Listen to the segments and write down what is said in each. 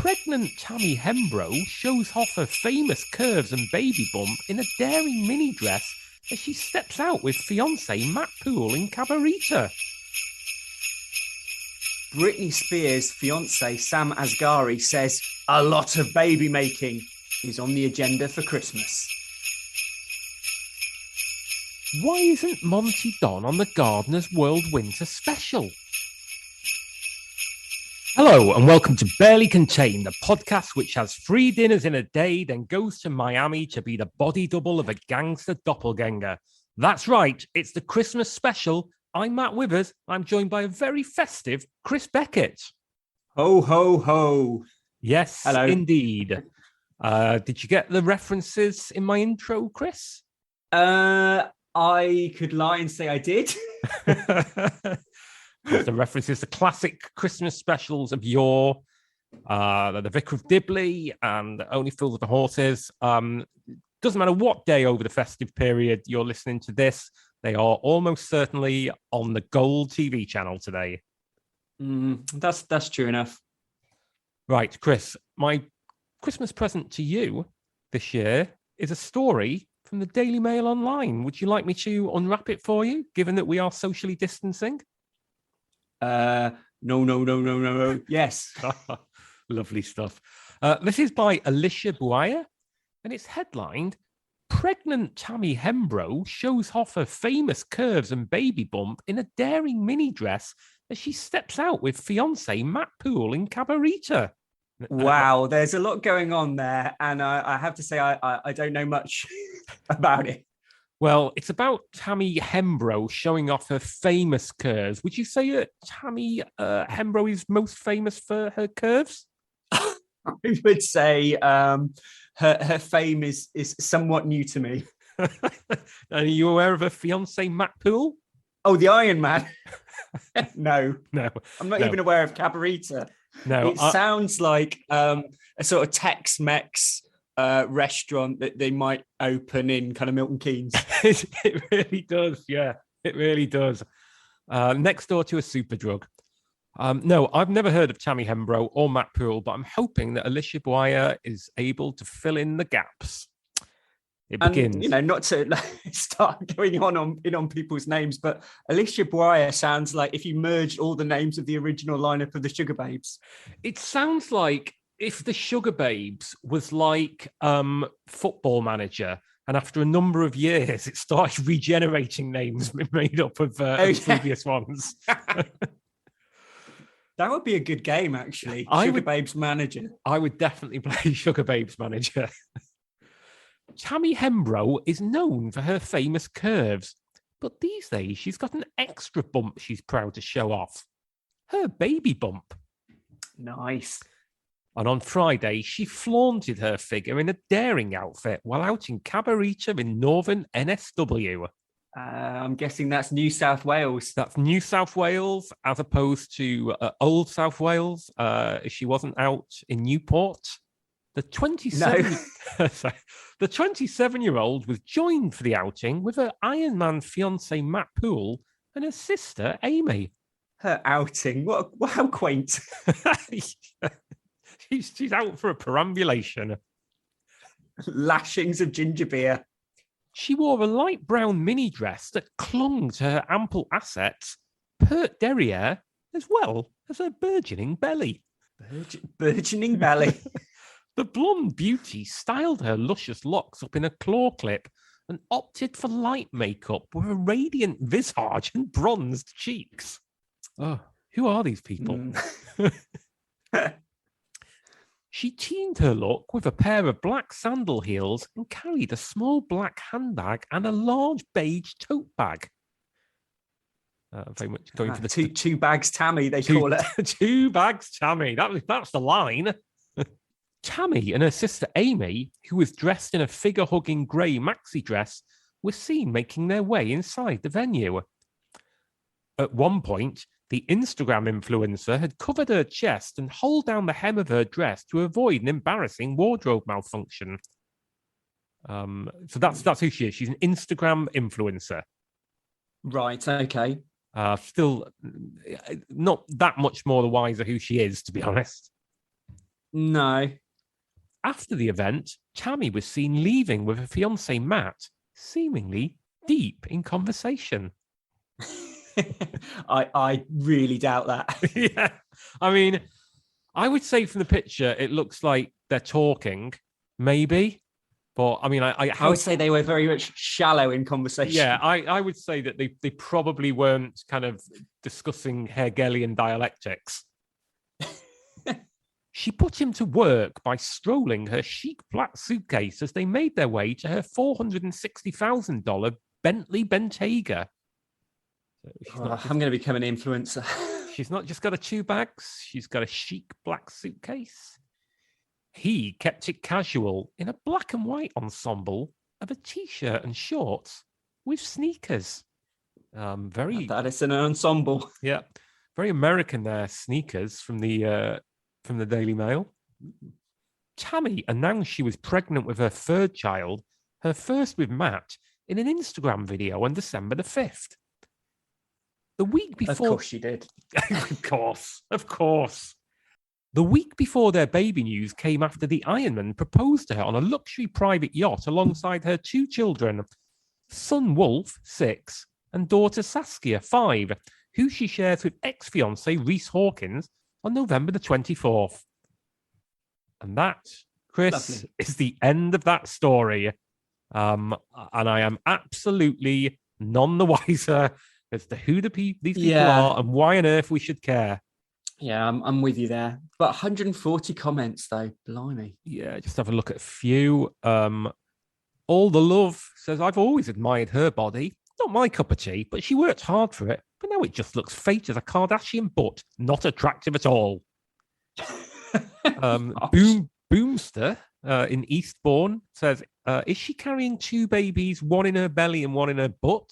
Pregnant Tammy Hembrow shows off her famous curves and baby bump in a daring mini dress as she steps out with fiancé Matt Poole in Cabarita. Britney Spears' fiancé Sam Asghari says a lot of baby making is on the agenda for Christmas. Why isn't Monty Don on the Gardener's World Winter Special? Hello and welcome to Barely Contained, the podcast which has 3 dinners in a day, then goes to Miami to be the body double of a gangster doppelgänger. That's right, it's the Christmas special. I'm Matt Withers. I'm joined by a very festive Chris Beckett. Ho, ho, ho. Yes, hello. Indeed. Did you get the references in my intro, Chris? I could lie and say I did. The references to classic Christmas specials of yore, the Vicar of Dibley and Only Fools with the Horses. Doesn't matter what day over the festive period you're listening to this, they are almost certainly on the Gold TV channel today. That's true enough. Right, Chris, my Christmas present to you this year is a story from the Daily Mail Online. Would you like me to unwrap it for you, given that we are socially distancing? No. Yes. Lovely stuff. This is by Alicia Buaya, and it's headlined, Pregnant Tammy Hembrow shows off her famous curves and baby bump in a daring mini dress as she steps out with fiancé Matt Poole in Cabarita. Wow, there's a lot going on there, and I have to say I don't know much about it. Well, it's about Tammy Hembrow showing off her famous curves. Would you say that Tammy Hembrow is most famous for her curves? I would say her fame is somewhat new to me. Are you aware of her fiancé Matt Poole? Oh, the Iron Man? No. I'm not no. even aware of Cabarita. No. It sounds like a sort of Tex-Mex restaurant that they might open in kind of Milton Keynes. It really does. Yeah, it really does. Next door to a super drug. No, I've never heard of Tammy Hembrow or Matt Poole, but I'm hoping that Alicia Buaya is able to fill in the gaps. It begins. And, not to start going on people's names, but Alicia Buaya sounds like if you merged all the names of the original lineup of the Sugar Babes. It sounds like if the Sugar Babes was like Football Manager, and after a number of years, it started regenerating names made up of previous ones. That would be a good game, actually. Babes Manager. I would definitely play Sugar Babes Manager. Tammy Hembrow is known for her famous curves, but these days she's got an extra bump she's proud to show off. Her baby bump. Nice. And on Friday, she flaunted her figure in a daring outfit while out in Cabarita in northern NSW. I'm guessing that's New South Wales. That's New South Wales, as opposed to Old South Wales. She wasn't out in Newport. The 27-year-old was joined for the outing with her Iron Man fiancé Matt Poole and her sister Amy. Her outing? How quaint. She's out for a perambulation. Lashings of ginger beer. She wore a light brown mini dress that clung to her ample assets, pert derriere, as well as her burgeoning belly. Burgeoning belly. The blonde beauty styled her luscious locks up in a claw clip and opted for light makeup with a radiant visage and bronzed cheeks. Oh, who are these people? She teamed her look with a pair of black sandal heels and carried a small black handbag and a large beige tote bag. Very much going for the two bags Tammy, they call it. 2 bags Tammy. That's the line. Tammy and her sister Amy, who was dressed in a figure-hugging grey maxi dress, were seen making their way inside the venue. At one point, the Instagram influencer had covered her chest and hauled down the hem of her dress to avoid an embarrassing wardrobe malfunction. So that's who she is. She's an Instagram influencer. Right, okay. Still not that much more the wiser who she is, to be honest. No. After the event, Tammy was seen leaving with her fiance Matt, seemingly deep in conversation. I really doubt that. Yeah. I mean, I would say from the picture, it looks like they're talking, maybe. But I mean, I would say they were very much shallow in conversation. Yeah, I would say that they probably weren't kind of discussing Hegelian dialectics. She put him to work by strolling her chic black suitcase as they made their way to her $460,000 Bentley Bentayga. I'm going to become an influencer. She's not just got a 2 bags, she's got a chic black suitcase. He kept it casual in a black and white ensemble of a t-shirt and shorts with sneakers. That is an ensemble. Yeah, very American there. Sneakers from the Daily Mail. Tammy announced she was pregnant with her 3rd child, her first with Matt, in an Instagram video on December the 5th. The week before, of course she did. of course. The week before their baby news came after the Ironman proposed to her on a luxury private yacht alongside her 2 children, son Wolf, 6, and daughter Saskia, 5, who she shares with ex-fiance Reese Hawkins on November the 24th. And that, Chris, Lovely. is the end of that story. And I am absolutely none the wiser as to who these people are and why on earth we should care. Yeah, I'm with you there. But 140 comments, though. Blimey. Yeah, just have a look at a few. All the Love says, I've always admired her body. Not my cup of tea, but she worked hard for it. But now it just looks fake as a Kardashian butt. Not attractive at all. Boomster in Eastbourne says, is she carrying 2 babies, one in her belly and one in her butt?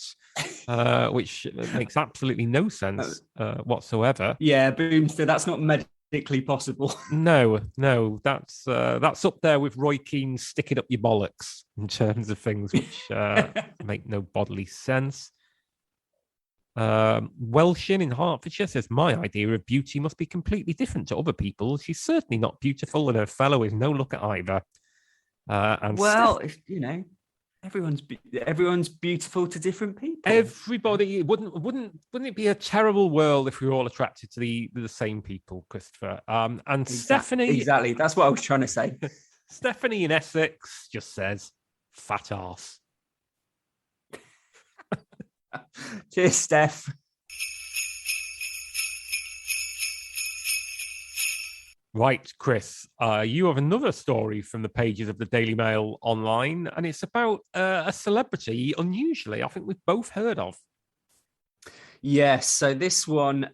Which makes absolutely no sense whatsoever. Yeah, Boomster, that's not medically possible. No, that's up there with Roy Keane stick it up your bollocks in terms of things which make no bodily sense. Welshin in Hertfordshire says, my idea of beauty must be completely different to other people. She's certainly not beautiful, and her fellow is no look at either. And everyone's beautiful to different people. Everybody wouldn't it be a terrible world if we were all attracted to the same people, Christopher? And Stephanie, exactly. That's what I was trying to say. Stephanie in Essex just says, fat arse. Cheers, Steph. Right, Chris, you have another story from the pages of the Daily Mail online, and it's about a celebrity, unusually, I think we've both heard of. Yes, so this one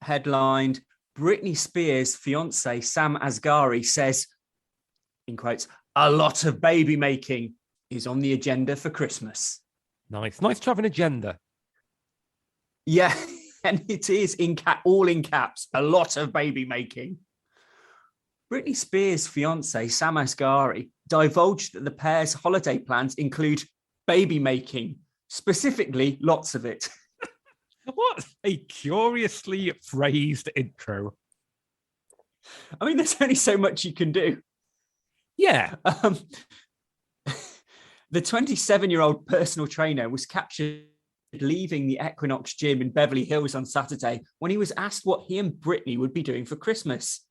headlined, Britney Spears' fiance, Sam Asghari, says, in quotes, a lot of baby making is on the agenda for Christmas. Nice to have an agenda. Yeah, and it is all in caps, a lot of baby making. Britney Spears' fiance, Sam Asghari, divulged that the pair's holiday plans include baby making, specifically lots of it. What a curiously phrased intro. I mean, there's only so much you can do. Yeah. The 27-year-old personal trainer was captured leaving the Equinox gym in Beverly Hills on Saturday when he was asked what he and Britney would be doing for Christmas.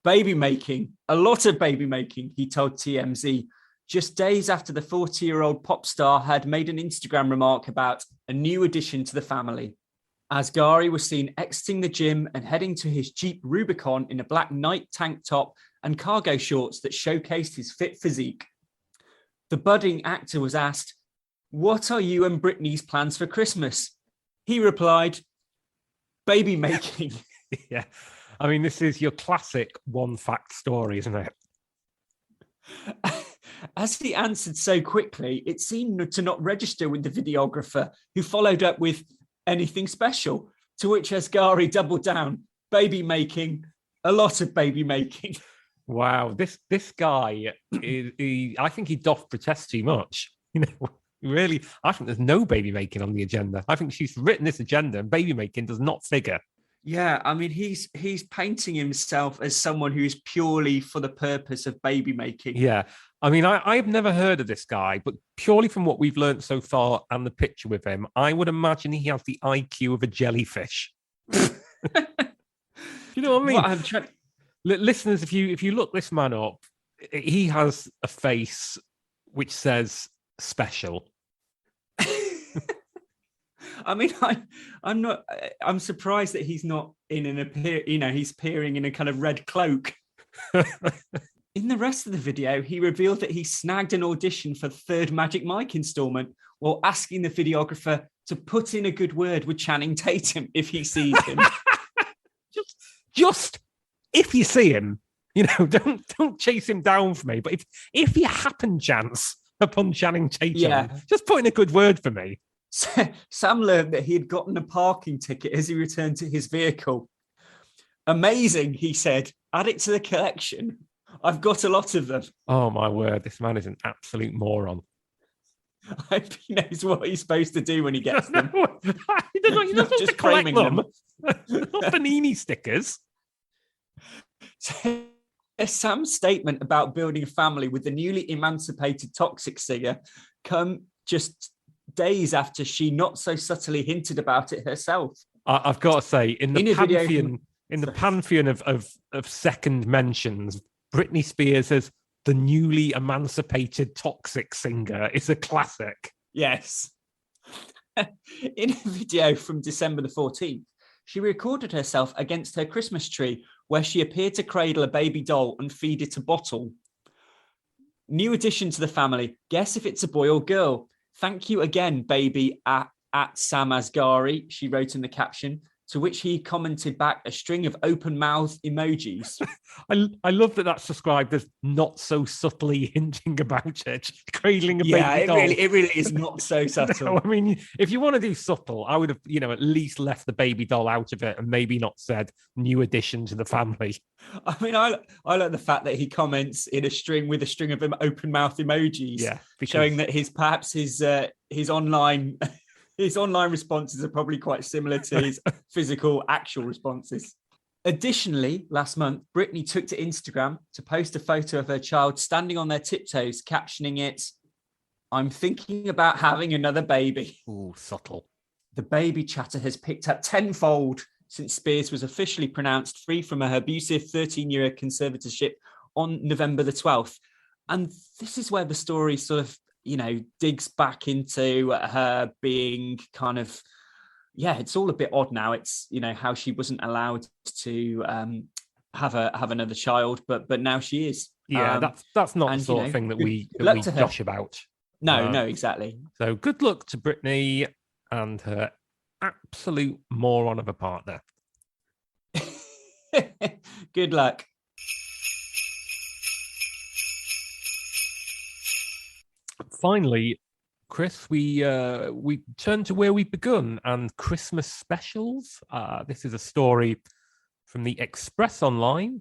Baby making, a lot of baby making, he told TMZ, just days after the 40-year-old pop star had made an Instagram remark about a new addition to the family. Asghari was seen exiting the gym and heading to his Jeep Rubicon in a black night tank top and cargo shorts that showcased his fit physique. The budding actor was asked, what are you and Britney's plans for Christmas? He replied, baby making. Yeah. I mean, this is your classic one fact story, isn't it? As he answered so quickly, it seemed to not register with the videographer, who followed up with anything special, to which Asghari doubled down, baby making, a lot of baby making. Wow, this guy, I think he doth protest too much. Really, I think there's no baby making on the agenda. I think she's written this agenda and baby making does not figure. Yeah, I mean, he's painting himself as someone who's purely for the purpose of baby making. Yeah. I mean, I've never heard of this guy, but purely from what we've learned so far and the picture with him, I would imagine he has the IQ of a jellyfish. You know what I mean? What I'm trying. Listeners, if you look this man up, he has a face which says special. I mean, I'm not. I'm surprised that he's not in an appear. You know, he's appearing in a kind of red cloak. In the rest of the video, he revealed that he snagged an audition for the third Magic Mike installment while asking the videographer to put in a good word with Channing Tatum if he sees him. just if you see him, you know, don't chase him down for me. But if you happen chance upon Channing Tatum, just put in a good word for me. Sam learned that he had gotten a parking ticket as he returned to his vehicle. Amazing, he said. Add it to the collection. I've got a lot of them. Oh, my word. This man is an absolute moron. I hope he knows what he's supposed to do when he gets them. You're not supposed to collect them. Not panini stickers. Sam's statement about building a family with the newly emancipated Toxic singer come just days after she not so subtly hinted about it herself. I've got to say, in the pantheon of second mentions, Britney Spears as the newly emancipated Toxic singer is a classic. Yes. In a video from December the 14th, she recorded herself against her Christmas tree where she appeared to cradle a baby doll and feed it a bottle. New addition to the family. Guess if it's a boy or girl. Thank you again, baby, at Sam Asghari, she wrote in the caption, to which he commented back a string of open mouth emojis. I love that that's described as not so subtly hinting about it, cradling a baby doll. It really is not so subtle. No, I mean, if you want to do subtle, I would have, at least left the baby doll out of it and maybe not said new addition to the family. I mean, I like the fact that he comments in a string with a string of open mouth emojis, showing that his online. His online responses are probably quite similar to his physical, actual responses. Additionally, last month, Britney took to Instagram to post a photo of her child standing on their tiptoes, captioning it, "I'm thinking about having another baby." Ooh, subtle. The baby chatter has picked up tenfold since Spears was officially pronounced free from her abusive 13-year conservatorship on November the 12th. And this is where the story sort of digs back into her being kind of, it's all a bit odd now. It's, how she wasn't allowed to have another child, but now she is. Yeah, that's not the sort of thing that we josh about. No, exactly. So good luck to Britney and her absolute moron of a partner. Good luck. Finally, Chris, we turn to where we've begun and Christmas specials. This is a story from the Express Online.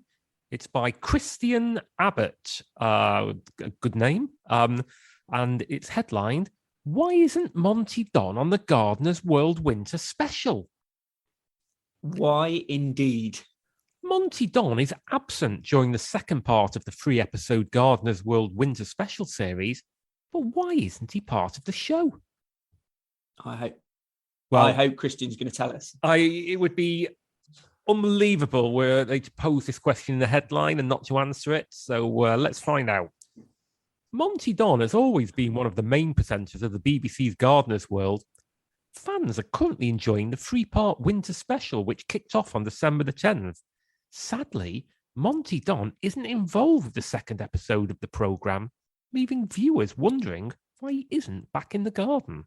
It's by Christian Abbott, a good name, and it's headlined, "Why isn't Monty Don on the Gardener's World Winter Special?" Why indeed? Monty Don is absent during the second part of the 3-episode Gardener's World Winter Special series. But why isn't he part of the show? I hope Christian's going to tell us. It would be unbelievable were they to pose this question in the headline and not to answer it. So let's find out. Monty Don has always been one of the main presenters of the BBC's Gardener's World. Fans are currently enjoying the 3-part winter special, which kicked off on December the 10th. Sadly, Monty Don isn't involved with the second episode of the programme, leaving viewers wondering why he isn't back in the garden.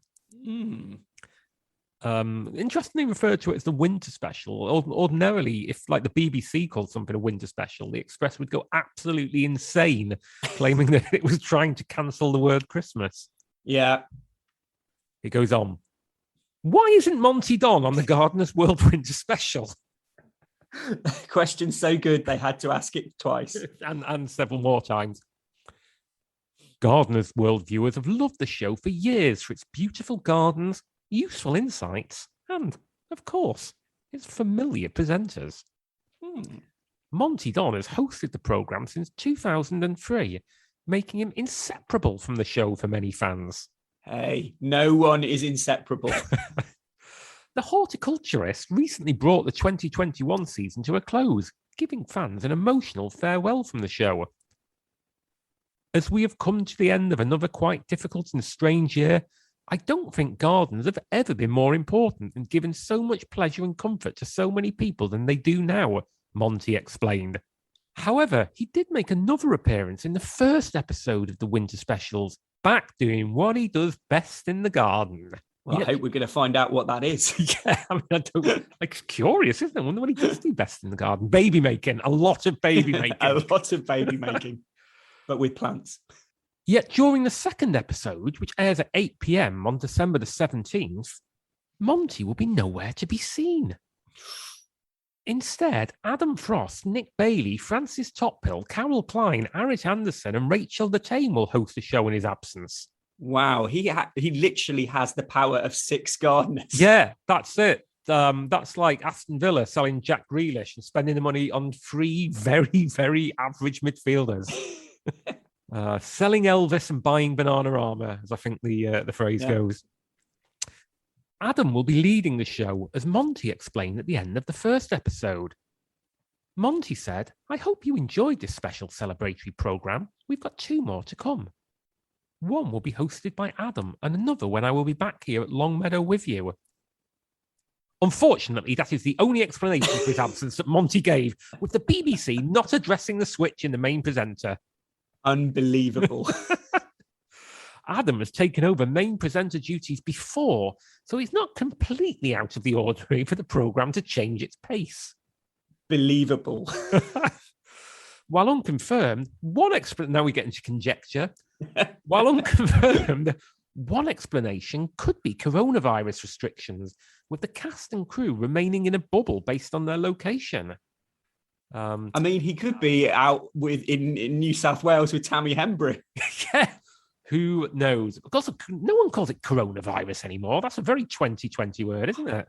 Interestingly referred to it as the winter special. Ordinarily, if like the BBC called something a winter special, the Express would go absolutely insane, claiming that it was trying to cancel the word Christmas. Yeah. It goes on. Why isn't Monty Don on the Gardener's World Winter Special? Question so good they had to ask it twice. and several more times. Gardener's World viewers have loved the show for years for its beautiful gardens, useful insights, and, of course, It's familiar presenters. Monty Don has hosted the programme since 2003, making him inseparable from the show for many fans. Hey, no one is inseparable. The horticulturist recently brought the 2021 season to a close, giving fans an emotional farewell from the show. As we have come to the end of another quite difficult and strange year, I don't think gardens have ever been more important and given so much pleasure and comfort to so many people than they do now, Monty explained. However, he did make another appearance in the first episode of the winter specials, back doing what he does best in the garden. Well, I hope we're going to find out what that is. Yeah, I mean, it's curious, isn't it? I wonder what he does do best in the garden. Baby making, a lot of baby making. A lot of baby making, but with plants. Yet during the second episode, which airs at 8 p.m. on December the 17th, Monty will be nowhere to be seen. Instead, Adam Frost, Nick Bailey, Francis Toppill, Carol Klein, Arit Anderson, and Rachel the Tame will host the show in his absence. Wow, he literally has the power of 6 gardeners. Yeah, that's it. That's like Aston Villa selling Jack Grealish and spending the money on 3 very, very average midfielders. Selling Elvis and buying Bananarama, as I think the phrase goes. Adam will be leading the show, as Monty explained at the end of the first episode. Monty said, "I hope you enjoyed this special celebratory programme. We've got 2 more to come. One will be hosted by Adam, and another when I will be back here at Longmeadow with you." Unfortunately, that is the only explanation for his absence that Monty gave, with the BBC not addressing the switch in the main presenter. Unbelievable. Adam has taken over main presenter duties before, so he's not completely out of the ordinary for the programme to change its pace. Believable. While unconfirmed, now we get into conjecture. While unconfirmed, one explanation could be coronavirus restrictions, with the cast and crew remaining in a bubble based on their location. I mean, he could be out in New South Wales with Tammy Hembrow. Yeah, who knows? Because no one calls it coronavirus anymore. That's a very 2020 word, isn't it?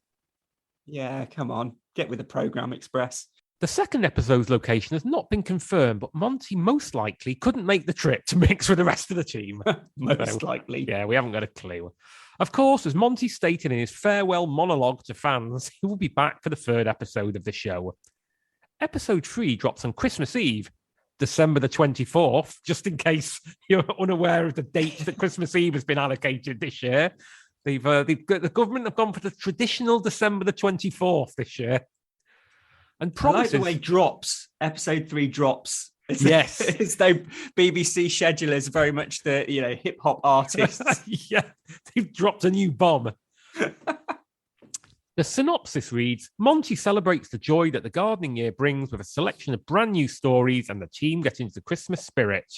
Yeah, come on. Get with the programme, Express. The second episode's location has not been confirmed, but Monty most likely couldn't make the trip to mix with the rest of the team. Most likely. Yeah, we haven't got a clue. Of course, as Monty stated in his farewell monologue to fans, he will be back for the third episode of the show. Episode 3 drops on Christmas Eve, December the 24th, just in case you're unaware of the dates that Christmas Eve has been allocated this year. The government have gone for the traditional December the 24th this year. And promises... I like the way episode 3 drops. Yes. It's though BBC schedulers very much the hip hop artists. Yeah, they've dropped a new bomb. The synopsis reads, Monty celebrates the joy that the gardening year brings with a selection of brand new stories and the team get into the Christmas spirit.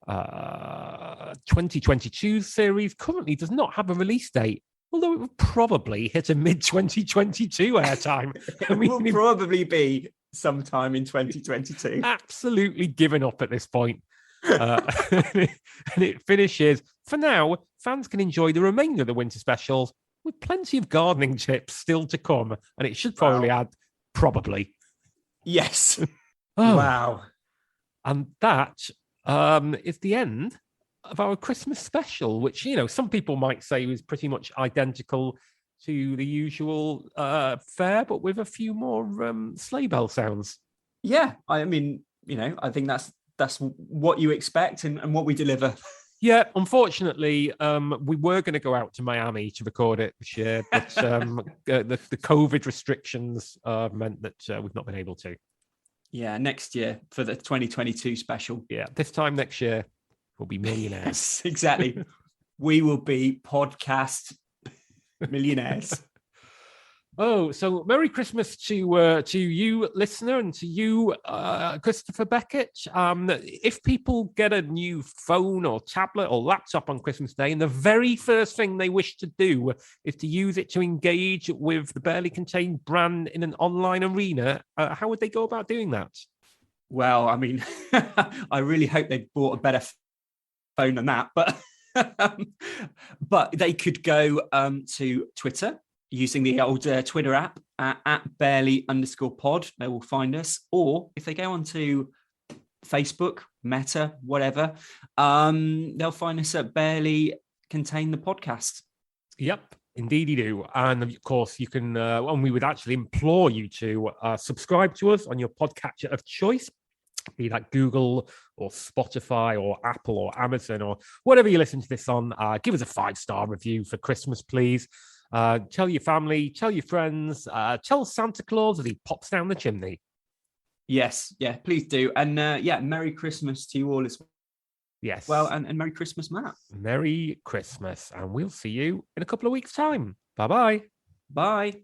2022 series currently does not have a release date, although it will probably hit a mid-2022 airtime. It will probably be sometime in 2022. Absolutely given up at this point. And it finishes, for now, fans can enjoy the remainder of the winter specials with plenty of gardening tips still to come. And it should probably add, probably. Yes. Oh. Wow. And that is the end of our Christmas special, which, some people might say was pretty much identical to the usual fare, but with a few more sleigh bell sounds. Yeah, I mean, I think that's what you expect and what we deliver. Yeah, unfortunately, we were going to go out to Miami to record it this year, but the COVID restrictions meant that we've not been able to. Yeah, next year for the 2022 special. Yeah, this time next year, we'll be millionaires. Yes, exactly. We will be podcast millionaires. Oh, so Merry Christmas to you, listener, and to you, Christopher Beckett. If people get a new phone or tablet or laptop on Christmas Day, and the very first thing they wish to do is to use it to engage with the Barely Contained brand in an online arena, how would they go about doing that? Well, I mean, I really hope they bought a better phone than that, but they could go to Twitter using the old Twitter app at barely_pod, they will find us. Or if they go onto Facebook, Meta, whatever, they'll find us at Barely Contain the Podcast. Yep, indeed you do. And of course, you can, and we would actually implore you to subscribe to us on your podcatcher of choice, be that Google or Spotify or Apple or Amazon or whatever you listen to this on. Give us a 5-star review for Christmas, please. Tell your family, tell your friends, tell Santa Claus as he pops down the chimney. Yes, yeah, please do. And Merry Christmas to you all as yes. well. And Merry Christmas, Matt. Merry Christmas. And we'll see you in a couple of weeks' time. Bye-bye. Bye.